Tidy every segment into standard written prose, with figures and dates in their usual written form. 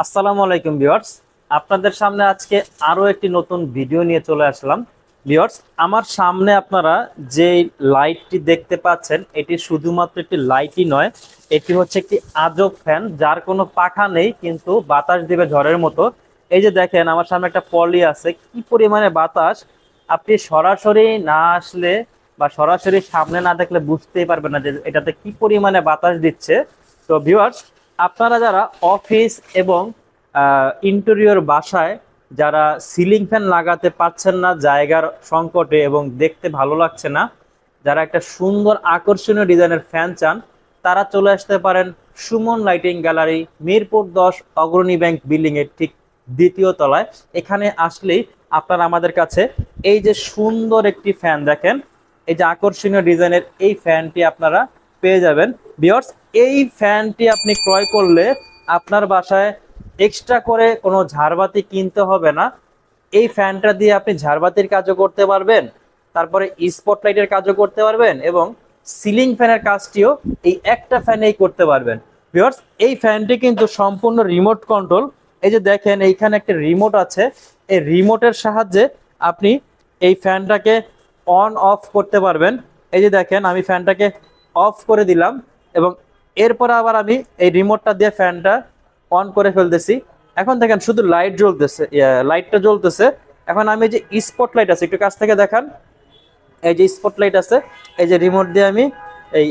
আসসালামু আলাইকুম ভিউয়ার্স, আপনাদের সামনে আজকে আরো একটি নতুন ভিডিও নিয়ে চলে আসলাম। ভিউয়ার্স, আমার সামনে আপনারা যে লাইটটি দেখতে পাচ্ছেন, এটি শুধুমাত্র একটি লাইটই নয়, এটি হচ্ছে একটি আজব ফ্যান, যার কোনো পাখা নেই কিন্তু বাতাস দিবে ঝড়ের মতো। এই যে দেখেন আমার সামনে একটা পলি আছে, কি পরিমাণে বাতাস! আপনি সরাসরি না আসলে বা সরাসরি সামনে না দেখলে বুঝতেই পারবেন না যে এটাতে কি পরিমাণে বাতাস দিচ্ছে। তো ভিউয়ার্স, আপনারা যারা অফিস এবং ইন্টেরিয়র বাসায় যারা সিলিং ফ্যান লাগাতে পারছেন না জায়গার সংকটে এবং দেখতে ভালো লাগছে না, যারা একটা সুন্দর আকর্ষণীয় ডিজাইনের ফ্যান চান, তারা চলে আসতে পারেন সুমন লাইটিং গ্যালারি, মিরপুর 10 অগ্রণী ব্যাংক বিল্ডিং এর ঠিক দ্বিতীয় তলায়। এখানে আসলেই আপনারা আমাদের কাছে এই যে সুন্দর একটি ফ্যান দেখেন, এই যে আকর্ষণীয় ডিজাইনের এই ফ্যানটি আপনারা পেয়ে যাবেন। ভিউয়ার্স, এই ফ্যানটি আপনি ক্রয় করলে আপনার বাসায় এক্সট্রা করে কোনো ঝাড়বাতি কিনতে হবে না। এই ফ্যানটা দিয়ে আপনি ঝাড়বাতির কাজও করতে পারবেন, তারপরে স্পটলাইটের কাজও করতে পারবেন এবং সিলিং ফ্যানের কাজটিও এই একটা ফ্যানেই করতে পারবেন। ভিউয়ার্স, এই ফ্যানটি কিন্তু সম্পূর্ণ রিমোট কন্ট্রোল। এই যে দেখেন এইখানে একটা রিমোট আছে, এই রিমোটের সাহায্যে আপনি এই ফ্যানটাকে অন অফ করতে পারবেন। এই যে দেখেন আমি ফ্যানটাকে অফ করে দিলাম এবং এরপর আবার আমি এই রিমোটটা দিয়ে ফ্যানটা অন করে ফেলতেছি। এখন দেখেন শুধু লাইট জ্বলতেছে, লাইটটা জ্বলতেছে। এখন আমি যে স্পট লাইট আছে, একটু কাছ থেকে দেখান, এই যে স্পট লাইট আছে, এই যে রিমোট দিয়ে আমি এই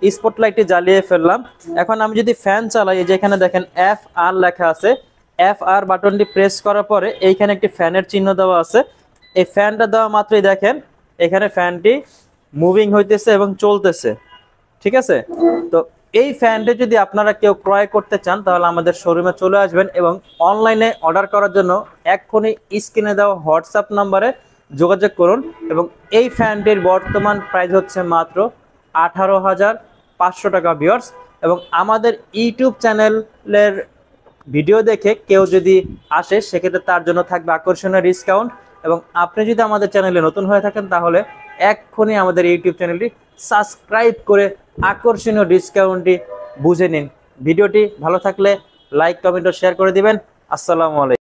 স্পট লাইটটি জ্বালিয়ে ফেললাম। এখন আমি যদি ফ্যান চালাই, এই যে এখানে দেখেন FR লেখা আছে, FR বাটনটি প্রেস করার পরে এইখানে একটি ফ্যানের চিহ্ন দেওয়া আছে। এই ফ্যানটা দেওয়া মাত্রই দেখেন এখানে ফ্যানটি মুভিং হইতেছে এবং চলতেছে। ঠিক আছে? তো এই ফ্যানটি যদি আপনারা কেউ ক্রয় করতে চান তাহলে আমাদের শোরুমে চলে আসবেন এবং অনলাইনে অর্ডার করার জন্য এক্ষুনি স্ক্রিনে দেওয়া হোয়াটসঅ্যাপ নাম্বারে যোগাযোগ করুন। এবং এই ফ্যানটির বর্তমান প্রাইস হচ্ছে মাত্র 18,500 টাকা ভিউয়ার্স। এবং আমাদের ইউটিউব চ্যানেলের ভিডিও দেখে কেউ যদি আসে সেক্ষেত্রে তার জন্য থাকবে আকর্ষণীয় ডিসকাউন্ট। এবং আপনি যদি আমাদের চ্যানেলে নতুন হয়ে থাকেন তাহলে এক্ষুনি আমাদের ইউটিউব চ্যানেলটি সাবস্ক্রাইব করে আকর্ষণীয় ডিসকাউন্টটি বুঝে নিন। ভিডিওটি ভালো থাকলে লাইক, কমেন্ট ও শেয়ার করে দিবেন। আসসালামু আলাইকুম।